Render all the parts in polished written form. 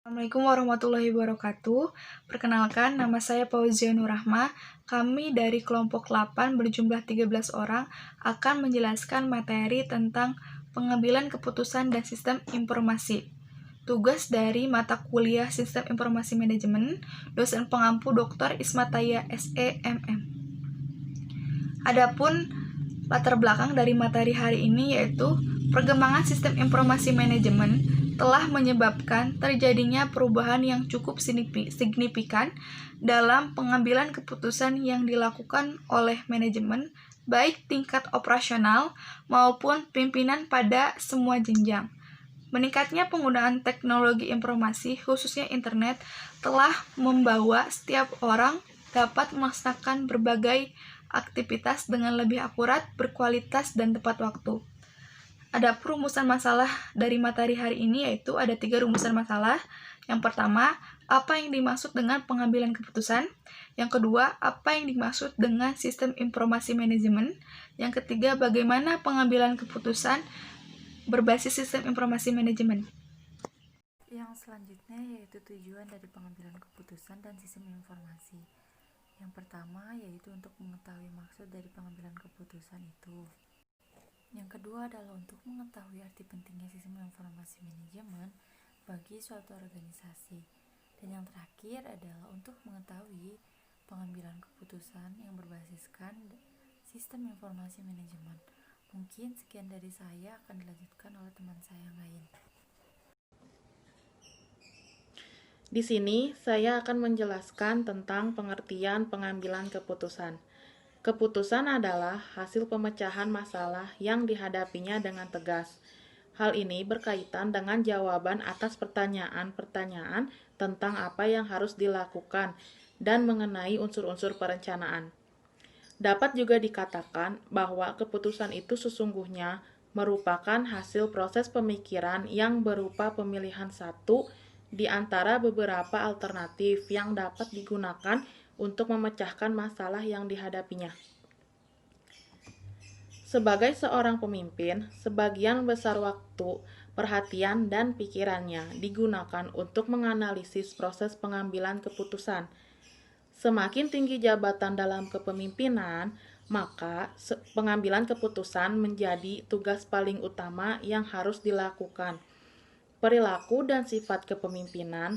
Assalamualaikum warahmatullahi wabarakatuh. Perkenalkan, nama saya Fauzia Nurrahma. Kami dari kelompok 8 berjumlah 13 orang akan menjelaskan materi tentang pengambilan keputusan dan sistem informasi. Tugas dari mata kuliah Sistem Informasi Manajemen, dosen pengampu Dr. Ismataya SEMM. Adapun latar belakang dari materi hari ini yaitu perkembangan sistem informasi manajemen telah menyebabkan terjadinya perubahan yang cukup signifikan dalam pengambilan keputusan yang dilakukan oleh manajemen, baik tingkat operasional maupun pimpinan pada semua jenjang. Meningkatnya penggunaan teknologi informasi, khususnya internet, telah membawa setiap orang dapat melaksanakan berbagai aktivitas dengan lebih akurat, berkualitas, dan tepat waktu. Ada rumusan masalah dari materi hari ini, yaitu ada 3 rumusan masalah. Yang pertama, apa yang dimaksud dengan pengambilan keputusan? Yang kedua, apa yang dimaksud dengan sistem informasi manajemen? Yang ketiga, bagaimana pengambilan keputusan berbasis sistem informasi manajemen? Yang selanjutnya yaitu tujuan dari pengambilan keputusan dan sistem informasi. Yang pertama yaitu untuk mengetahui maksud dari pengambilan keputusan itu. Yang kedua adalah untuk mengetahui arti pentingnya sistem informasi manajemen bagi suatu organisasi. Dan yang terakhir adalah untuk mengetahui pengambilan keputusan yang berbasiskan sistem informasi manajemen. Mungkin sekian dari saya, akan dilanjutkan oleh teman saya yang lain. Di sini saya akan menjelaskan tentang pengertian pengambilan keputusan. Keputusan adalah hasil pemecahan masalah yang dihadapinya dengan tegas. Hal ini berkaitan dengan jawaban atas pertanyaan-pertanyaan tentang apa yang harus dilakukan dan mengenai unsur-unsur perencanaan. Dapat juga dikatakan bahwa keputusan itu sesungguhnya merupakan hasil proses pemikiran yang berupa pemilihan satu di antara beberapa alternatif yang dapat digunakan untuk memecahkan masalah yang dihadapinya. Sebagai seorang pemimpin, sebagian besar waktu, perhatian, dan pikirannya digunakan untuk menganalisis proses pengambilan keputusan. Semakin tinggi jabatan dalam kepemimpinan, maka pengambilan keputusan menjadi tugas paling utama yang harus dilakukan. Perilaku dan sifat kepemimpinan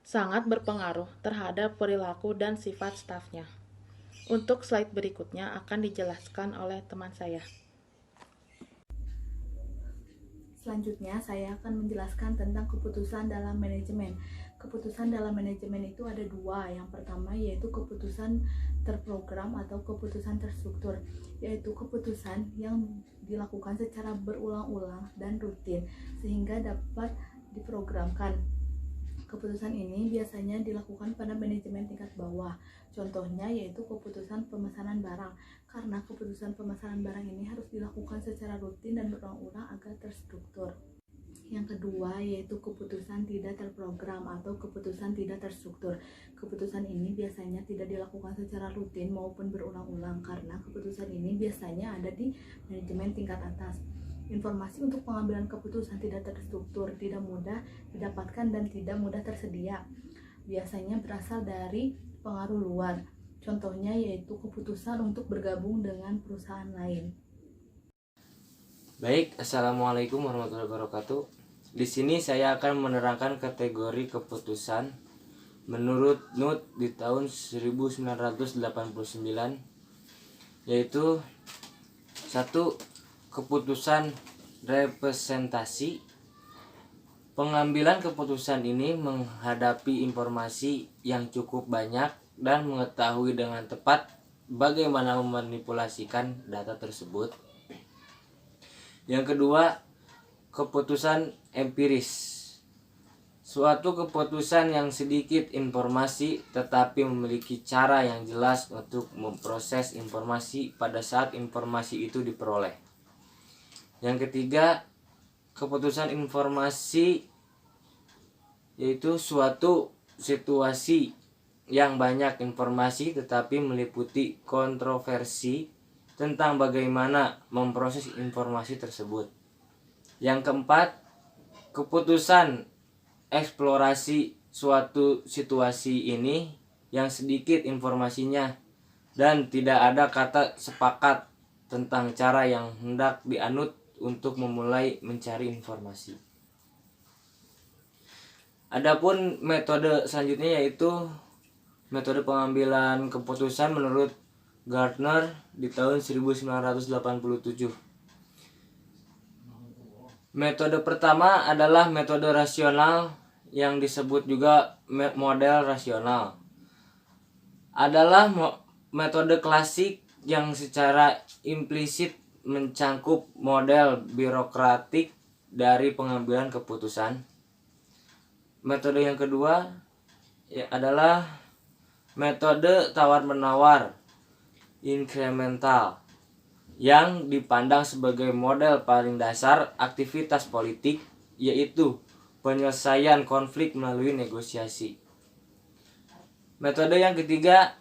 sangat berpengaruh terhadap perilaku dan sifat stafnya. Untuk slide berikutnya akan dijelaskan oleh teman saya. Selanjutnya, saya akan menjelaskan tentang keputusan dalam manajemen. Keputusan dalam manajemen itu ada 2. Yang pertama yaitu keputusan terprogram atau keputusan terstruktur, yaitu keputusan yang dilakukan secara berulang-ulang dan rutin sehingga dapat diprogramkan. Keputusan ini biasanya dilakukan pada manajemen tingkat bawah. Contohnya yaitu keputusan pemesanan barang, karena keputusan pemesanan barang ini harus dilakukan secara rutin dan berulang-ulang agar terstruktur. Yang kedua yaitu keputusan tidak terprogram atau keputusan tidak terstruktur. Keputusan ini biasanya tidak dilakukan secara rutin maupun berulang-ulang karena keputusan ini biasanya ada di manajemen tingkat atas. Informasi untuk pengambilan keputusan tidak terstruktur, tidak mudah didapatkan dan tidak mudah tersedia. Biasanya berasal dari pengaruh luar. Contohnya yaitu keputusan untuk bergabung dengan perusahaan lain. Baik, Assalamualaikum warahmatullahi wabarakatuh. Di sini saya akan menerangkan kategori keputusan menurut NUT di tahun 1989, yaitu 1. Keputusan representasi. Pengambilan keputusan ini menghadapi informasi yang cukup banyak dan mengetahui dengan tepat bagaimana memanipulasikan data tersebut. Yang kedua, keputusan empiris. Suatu keputusan yang sedikit informasi tetapi memiliki cara yang jelas untuk memproses informasi pada saat informasi itu diperoleh. Yang ketiga, keputusan informasi yaitu suatu situasi yang banyak informasi tetapi meliputi kontroversi tentang bagaimana memproses informasi tersebut. Yang keempat, keputusan mengeksplorasi suatu situasi ini yang sedikit informasinya dan tidak ada kata sepakat tentang cara yang hendak dianut untuk memulai mencari informasi. Adapun metode selanjutnya yaitu metode pengambilan keputusan menurut Gardner di tahun 1987. Metode pertama adalah metode rasional yang disebut juga model rasional. Adalah metode klasik yang secara implisit mencangkup model birokratik dari pengambilan keputusan. Metode yang kedua adalah metode tawar-menawar incremental yang dipandang sebagai model paling dasar aktivitas politik, yaitu penyelesaian konflik melalui negosiasi. Metode yang ketiga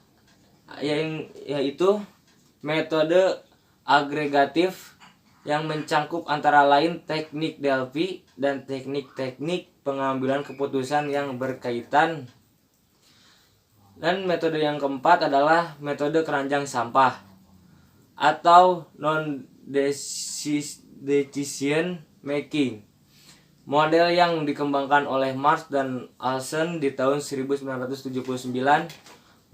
yaitu metode agregatif yang mencangkup antara lain teknik Delphi dan teknik-teknik pengambilan keputusan yang berkaitan. Dan metode yang keempat adalah metode keranjang sampah atau non-decision making, model yang dikembangkan oleh Marx dan Alsen di tahun 1979.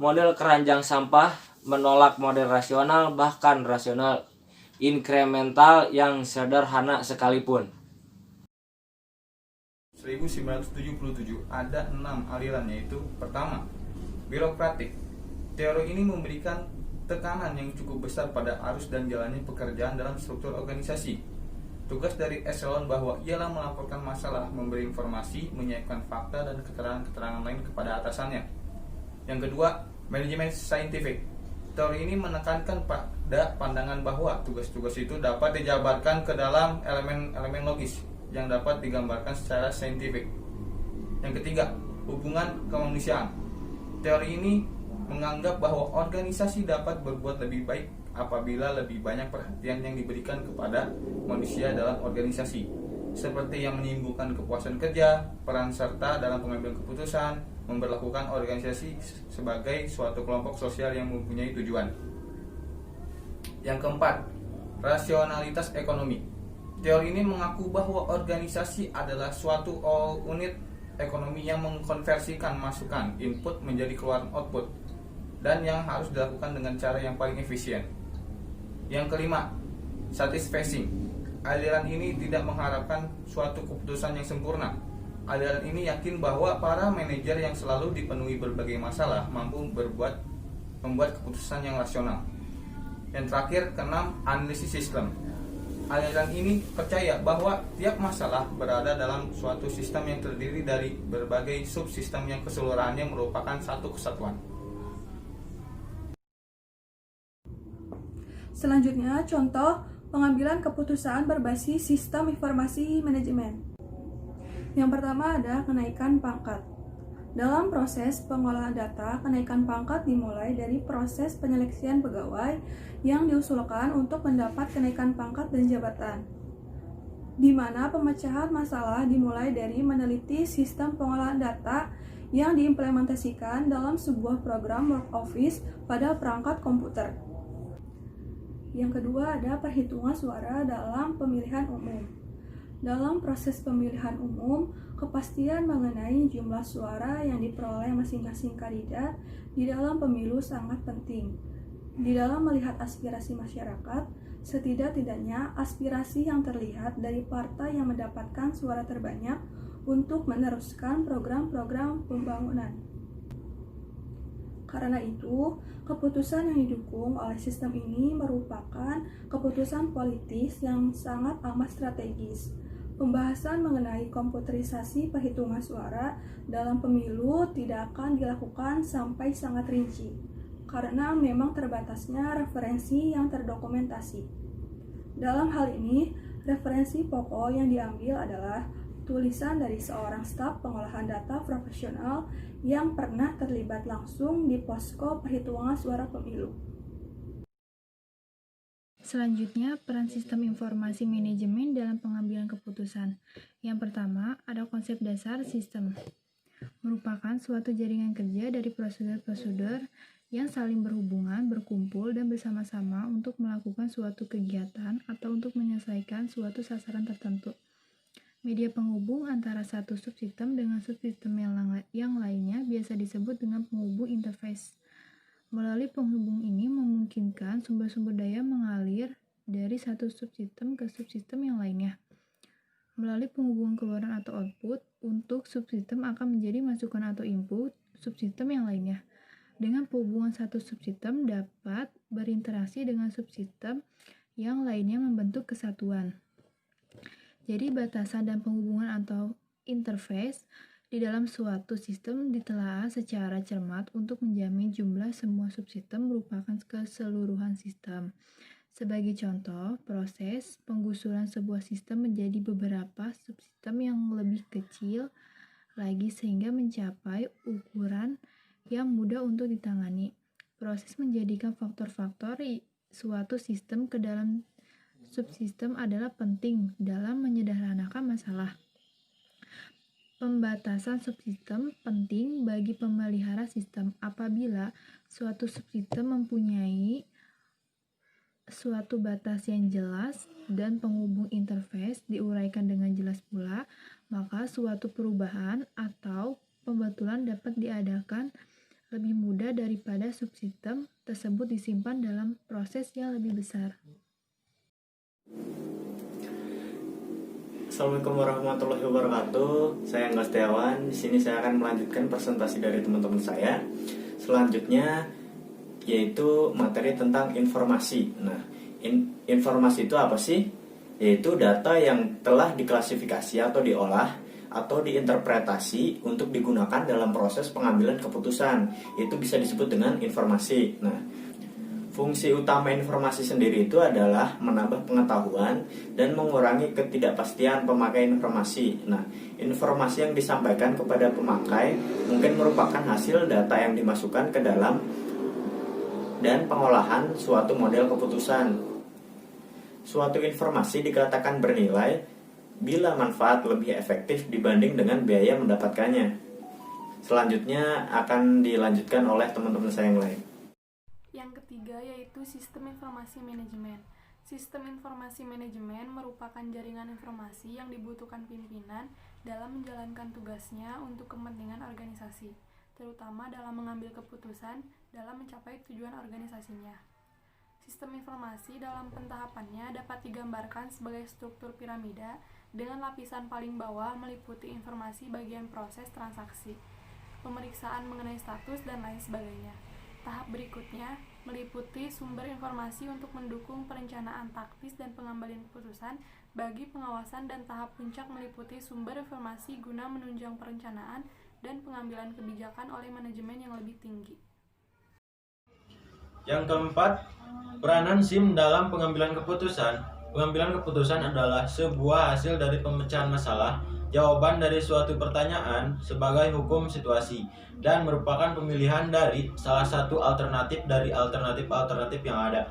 Model keranjang sampah menolak model rasional, bahkan rasional inkremental yang sederhana sekalipun. 1977 ada 6 aliran, yaitu pertama, birokratik. Teori ini memberikan tekanan yang cukup besar pada arus dan jalannya pekerjaan dalam struktur organisasi. Tugas dari eselon bawah ialah melaporkan masalah, memberi informasi, menyiapkan fakta dan keterangan-keterangan lain kepada atasannya. Yang kedua, manajemen saintifik. Teori ini menekankan pada pandangan bahwa tugas-tugas itu dapat dijabarkan ke dalam elemen-elemen logis yang dapat digambarkan secara saintifik. Yang ketiga, hubungan kemanusiaan. Teori ini menganggap bahwa organisasi dapat berbuat lebih baik apabila lebih banyak perhatian yang diberikan kepada manusia dalam organisasi, seperti yang menimbulkan kepuasan kerja, peran serta dalam pengambilan keputusan, memperlakukan organisasi sebagai suatu kelompok sosial yang mempunyai tujuan. Yang keempat, rasionalitas ekonomi. Teori ini mengaku bahwa organisasi adalah suatu unit ekonomi yang mengkonversikan masukan input menjadi keluaran output, dan yang harus dilakukan dengan cara yang paling efisien. Yang kelima, satisfying. Aliran ini tidak mengharapkan suatu keputusan yang sempurna. Aliran ini yakin bahwa para manajer yang selalu dipenuhi berbagai masalah mampu membuat keputusan yang rasional. Yang terakhir, keenam, analisis sistem. Aliran ini percaya bahwa tiap masalah berada dalam suatu sistem yang terdiri dari berbagai subsistem yang keseluruhannya merupakan satu kesatuan. Selanjutnya, contoh pengambilan keputusan berbasis sistem informasi manajemen. Yang pertama ada kenaikan pangkat. Dalam proses pengolahan data, kenaikan pangkat dimulai dari proses penyeleksian pegawai yang diusulkan untuk mendapat kenaikan pangkat dan jabatan, di mana pemecahan masalah dimulai dari meneliti sistem pengolahan data yang diimplementasikan dalam sebuah program work office pada perangkat komputer. Yang kedua ada perhitungan suara dalam pemilihan umum. Dalam proses pemilihan umum, kepastian mengenai jumlah suara yang diperoleh masing-masing kandidat di dalam pemilu sangat penting. Di dalam melihat aspirasi masyarakat, setidak-tidaknya aspirasi yang terlihat dari partai yang mendapatkan suara terbanyak untuk meneruskan program-program pembangunan. Karena itu, keputusan yang didukung oleh sistem ini merupakan keputusan politis yang sangat amat strategis. Pembahasan mengenai komputerisasi perhitungan suara dalam pemilu tidak akan dilakukan sampai sangat rinci, karena memang terbatasnya referensi yang terdokumentasi. Dalam hal ini, referensi pokok yang diambil adalah tulisan dari seorang staf pengolahan data profesional yang pernah terlibat langsung di posko perhitungan suara pemilu. Selanjutnya, peran sistem informasi manajemen dalam pengambilan keputusan. Yang pertama, ada konsep dasar sistem. Merupakan suatu jaringan kerja dari prosedur-prosedur yang saling berhubungan, berkumpul, dan bersama-sama untuk melakukan suatu kegiatan atau untuk menyelesaikan suatu sasaran tertentu. Media penghubung antara satu subsistem dengan subsistem yang lainnya biasa disebut dengan penghubung interface. Melalui penghubung ini memungkinkan sumber-sumber daya mengalir dari satu subsistem ke subsistem yang lainnya. Melalui penghubungan keluaran atau output, untuk subsistem akan menjadi masukan atau input subsistem yang lainnya. Dengan penghubungan satu subsistem dapat berinteraksi dengan subsistem yang lainnya membentuk kesatuan. Jadi batasan dan penghubungan atau interface di dalam suatu sistem ditelaah secara cermat untuk menjamin jumlah semua subsistem merupakan keseluruhan sistem. Sebagai contoh, proses penggusuran sebuah sistem menjadi beberapa subsistem yang lebih kecil lagi sehingga mencapai ukuran yang mudah untuk ditangani. Proses menjadikan faktor-faktor suatu sistem ke dalam subsistem adalah penting dalam menyederhanakan masalah. Pembatasan subsistem penting bagi pemelihara sistem. Apabila suatu subsistem mempunyai suatu batas yang jelas dan penghubung interface diuraikan dengan jelas pula, maka suatu perubahan atau pembetulan dapat diadakan lebih mudah daripada subsistem tersebut disimpan dalam proses yang lebih besar. Assalamualaikum warahmatullahi wabarakatuh. Saya Angga Setiawan. Di sini saya akan melanjutkan presentasi dari teman-teman saya. Selanjutnya yaitu materi tentang informasi. Nah, informasi itu apa sih? Yaitu data yang telah diklasifikasi atau diolah atau diinterpretasi untuk digunakan dalam proses pengambilan keputusan. Itu bisa disebut dengan informasi. Nah, fungsi utama informasi sendiri itu adalah menambah pengetahuan dan mengurangi ketidakpastian pemakai informasi. Nah, informasi yang disampaikan kepada pemakai mungkin merupakan hasil data yang dimasukkan ke dalam dan pengolahan suatu model keputusan. Suatu informasi dikatakan bernilai bila manfaat lebih efektif dibanding dengan biaya mendapatkannya. Selanjutnya akan dilanjutkan oleh teman-teman saya yang lain. Yang ketiga yaitu sistem informasi manajemen. Sistem informasi manajemen merupakan jaringan informasi yang dibutuhkan pimpinan dalam menjalankan tugasnya untuk kepentingan organisasi, terutama dalam mengambil keputusan dalam mencapai tujuan organisasinya. Sistem informasi dalam pentahapannya dapat digambarkan sebagai struktur piramida dengan lapisan paling bawah meliputi informasi bagian proses transaksi, pemeriksaan mengenai status, dan lain sebagainya. Tahap berikutnya meliputi sumber informasi untuk mendukung perencanaan taktis dan pengambilan keputusan bagi pengawasan, dan tahap puncak meliputi sumber informasi guna menunjang perencanaan dan pengambilan kebijakan oleh manajemen yang lebih tinggi. Yang keempat, peranan SIM dalam pengambilan keputusan. Pengambilan keputusan adalah sebuah hasil dari pemecahan masalah, jawaban dari suatu pertanyaan sebagai hukum situasi, dan merupakan pemilihan dari salah satu alternatif dari alternatif-alternatif yang ada,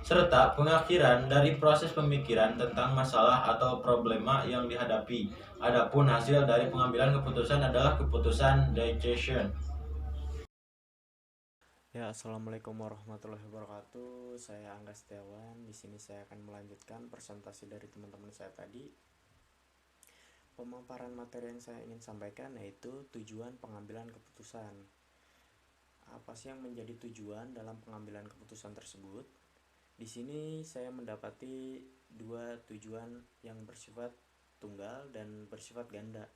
serta pengakhiran dari proses pemikiran tentang masalah atau problema yang dihadapi. Adapun hasil dari pengambilan keputusan adalah keputusan decision. Ya, assalamualaikum warahmatullahi wabarakatuh. Saya Angga Setiawan. Di sini saya akan melanjutkan presentasi dari teman-teman saya tadi. Pemaparan materi yang saya ingin sampaikan yaitu tujuan pengambilan keputusan. Apa sih yang menjadi tujuan dalam pengambilan keputusan tersebut? Di sini saya mendapati dua tujuan yang bersifat tunggal dan bersifat ganda.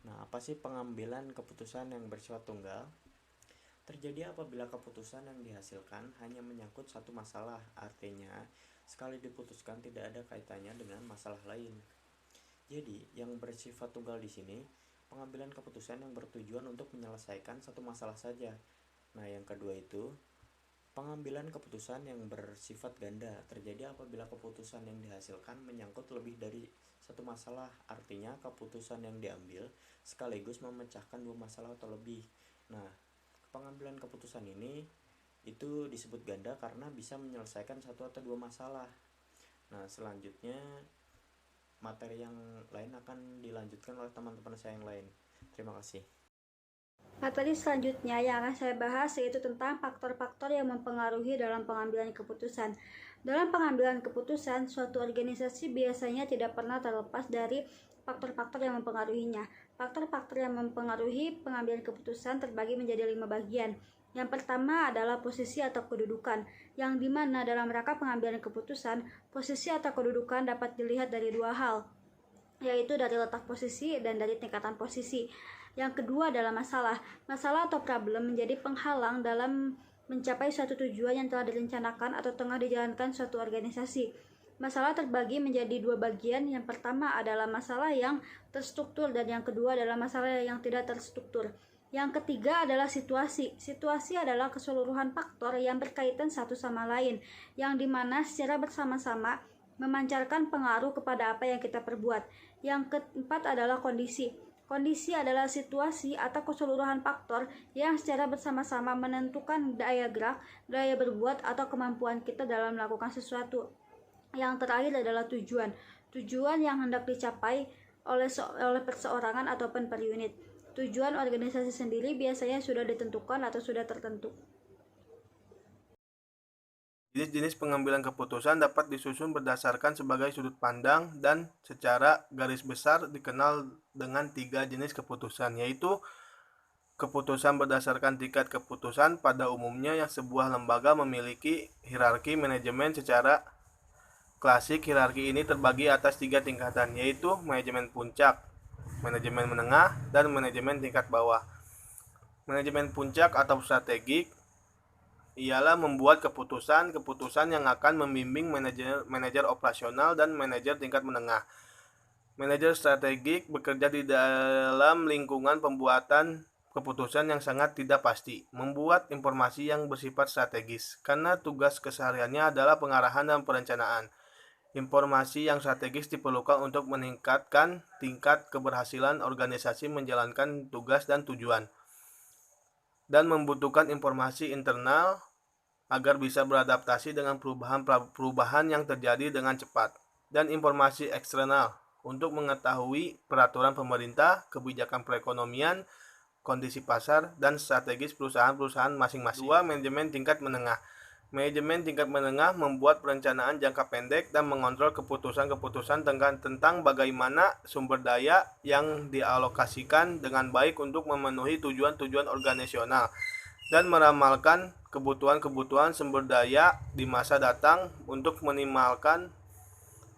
Nah, apa sih pengambilan keputusan yang bersifat tunggal? Terjadi apabila keputusan yang dihasilkan hanya menyangkut satu masalah, artinya sekali diputuskan tidak ada kaitannya dengan masalah lain. Jadi, yang bersifat tunggal di sini, pengambilan keputusan yang bertujuan untuk menyelesaikan satu masalah saja. Nah, yang kedua itu, pengambilan keputusan yang bersifat ganda, terjadi apabila keputusan yang dihasilkan menyangkut lebih dari satu masalah, artinya keputusan yang diambil sekaligus memecahkan dua masalah atau lebih. Nah, pengambilan keputusan ini itu disebut ganda karena bisa menyelesaikan satu atau dua masalah. Nah, selanjutnya materi yang lain akan dilanjutkan oleh teman-teman saya yang lain. Terima kasih. Materi selanjutnya yang akan saya bahas yaitu tentang faktor-faktor yang mempengaruhi dalam pengambilan keputusan. Dalam pengambilan keputusan, suatu organisasi biasanya tidak pernah terlepas dari faktor-faktor yang mempengaruhinya. Faktor-faktor yang mempengaruhi pengambilan keputusan terbagi menjadi 5 bagian. Yang pertama adalah posisi atau kedudukan, yang dimana dalam rangka pengambilan keputusan, posisi atau kedudukan dapat dilihat dari 2 hal, yaitu dari letak posisi dan dari tingkatan posisi. Yang kedua adalah masalah. Masalah atau problem menjadi penghalang dalam mencapai suatu tujuan yang telah direncanakan atau tengah dijalankan suatu organisasi. Masalah terbagi menjadi 2 bagian. Yang pertama adalah masalah yang terstruktur dan yang kedua adalah masalah yang tidak terstruktur. Yang ketiga adalah situasi. Situasi adalah keseluruhan faktor yang berkaitan satu sama lain, yang dimana secara bersama-sama memancarkan pengaruh kepada apa yang kita perbuat. Yang keempat adalah kondisi. Kondisi adalah situasi atau keseluruhan faktor yang secara bersama-sama menentukan daya gerak, daya berbuat, atau kemampuan kita dalam melakukan sesuatu. Yang terakhir adalah tujuan. Tujuan yang hendak dicapai oleh perseorangan ataupun per unit. Tujuan organisasi sendiri biasanya sudah ditentukan atau sudah tertentu. Jenis-jenis pengambilan keputusan dapat disusun berdasarkan sebagai sudut pandang dan secara garis besar dikenal dengan 3 jenis keputusan, yaitu keputusan berdasarkan tingkat keputusan. Pada umumnya yang sebuah lembaga memiliki hierarki manajemen secara klasik. Hierarki ini terbagi atas 3 tingkatan, yaitu manajemen puncak, manajemen menengah, dan manajemen tingkat bawah. Manajemen puncak atau strategik ialah membuat keputusan yang akan membimbing manajer operasional dan manajer tingkat menengah. Manajer strategik bekerja di dalam lingkungan pembuatan keputusan yang sangat tidak pasti, membuat informasi yang bersifat strategis, karena tugas kesehariannya adalah pengarahan dan perencanaan. Informasi yang strategis diperlukan untuk meningkatkan tingkat keberhasilan organisasi menjalankan tugas dan tujuan, dan membutuhkan informasi internal agar bisa beradaptasi dengan perubahan yang terjadi dengan cepat, dan informasi eksternal untuk mengetahui peraturan pemerintah, kebijakan perekonomian, kondisi pasar, dan strategis perusahaan-perusahaan masing-masing. 2. Manajemen tingkat menengah. Manajemen tingkat menengah membuat perencanaan jangka pendek dan mengontrol keputusan-keputusan tentang bagaimana sumber daya yang dialokasikan dengan baik untuk memenuhi tujuan-tujuan organisasional dan meramalkan kebutuhan sumber daya di masa datang untuk minimalkan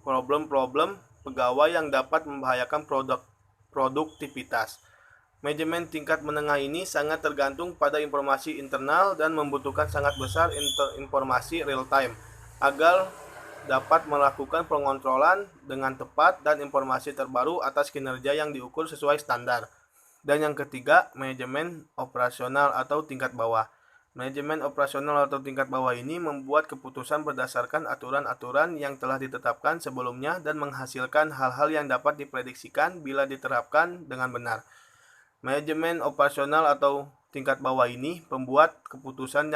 problem-problem pegawai yang dapat membahayakan produktivitas. Manajemen tingkat menengah ini sangat tergantung pada informasi internal dan membutuhkan sangat besar informasi real time agar dapat melakukan pengontrolan dengan tepat dan informasi terbaru atas kinerja yang diukur sesuai standar. Dan yang ketiga, manajemen operasional atau tingkat bawah. Manajemen operasional atau tingkat bawah ini membuat keputusan berdasarkan aturan-aturan yang telah ditetapkan sebelumnya dan menghasilkan hal-hal yang dapat diprediksikan bila diterapkan dengan benar. Manajemen operasional atau tingkat bawah ini membuat keputusan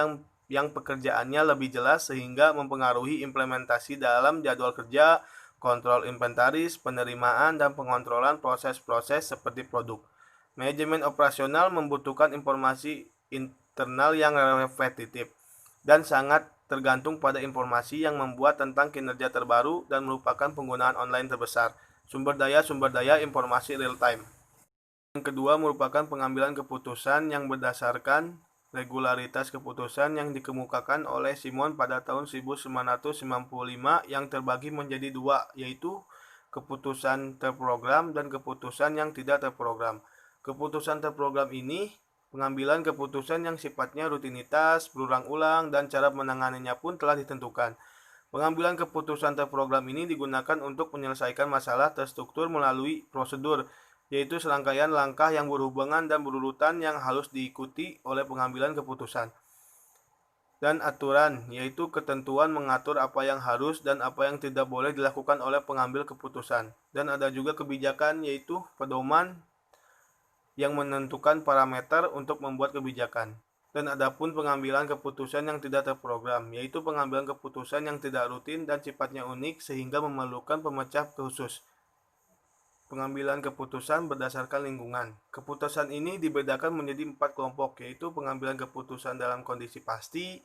yang pekerjaannya lebih jelas sehingga mempengaruhi implementasi dalam jadwal kerja, kontrol inventaris, penerimaan, dan pengontrolan proses-proses seperti produk. Manajemen operasional membutuhkan informasi internal yang repetitif dan sangat tergantung pada informasi yang membuat tentang kinerja terbaru dan merupakan penggunaan online terbesar. Sumber daya informasi real time. Yang kedua merupakan pengambilan keputusan yang berdasarkan regularitas keputusan yang dikemukakan oleh Simon pada tahun 1995 yang terbagi menjadi 2, yaitu keputusan terprogram dan keputusan yang tidak terprogram. Keputusan terprogram ini pengambilan keputusan yang sifatnya rutinitas, berulang-ulang, dan cara menanganinya pun telah ditentukan. Pengambilan keputusan terprogram ini digunakan untuk menyelesaikan masalah terstruktur melalui prosedur, yaitu serangkaian langkah yang berhubungan dan berurutan yang harus diikuti oleh pengambilan keputusan. Dan aturan, yaitu ketentuan mengatur apa yang harus dan apa yang tidak boleh dilakukan oleh pengambil keputusan. Dan ada juga kebijakan, yaitu pedoman yang menentukan parameter untuk membuat kebijakan. Dan adapun pengambilan keputusan yang tidak terprogram, yaitu pengambilan keputusan yang tidak rutin dan sifatnya unik sehingga memerlukan pemecah khusus. Pengambilan keputusan berdasarkan lingkungan. Keputusan ini dibedakan menjadi 4 kelompok, yaitu pengambilan keputusan dalam kondisi pasti,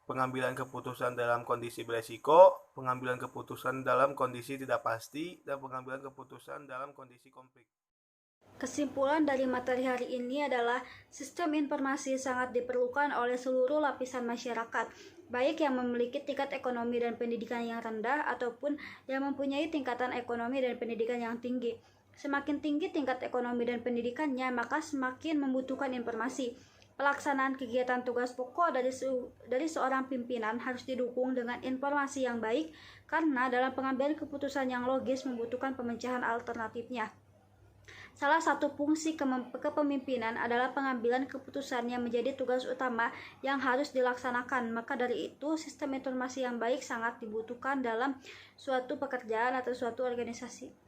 pengambilan keputusan dalam kondisi beresiko, pengambilan keputusan dalam kondisi tidak pasti, dan pengambilan keputusan dalam kondisi konflik. Kesimpulan dari materi hari ini adalah sistem informasi sangat diperlukan oleh seluruh lapisan masyarakat, baik yang memiliki tingkat ekonomi dan pendidikan yang rendah ataupun yang mempunyai tingkatan ekonomi dan pendidikan yang tinggi. Semakin tinggi tingkat ekonomi dan pendidikannya, maka semakin membutuhkan informasi. Pelaksanaan kegiatan tugas pokok dari seorang pimpinan harus didukung dengan informasi yang baik, karena dalam pengambilan keputusan yang logis membutuhkan pemecahan alternatifnya. Salah satu fungsi kepemimpinan adalah pengambilan keputusan yang menjadi tugas utama yang harus dilaksanakan. Maka dari itu, sistem informasi yang baik sangat dibutuhkan dalam suatu pekerjaan atau suatu organisasi.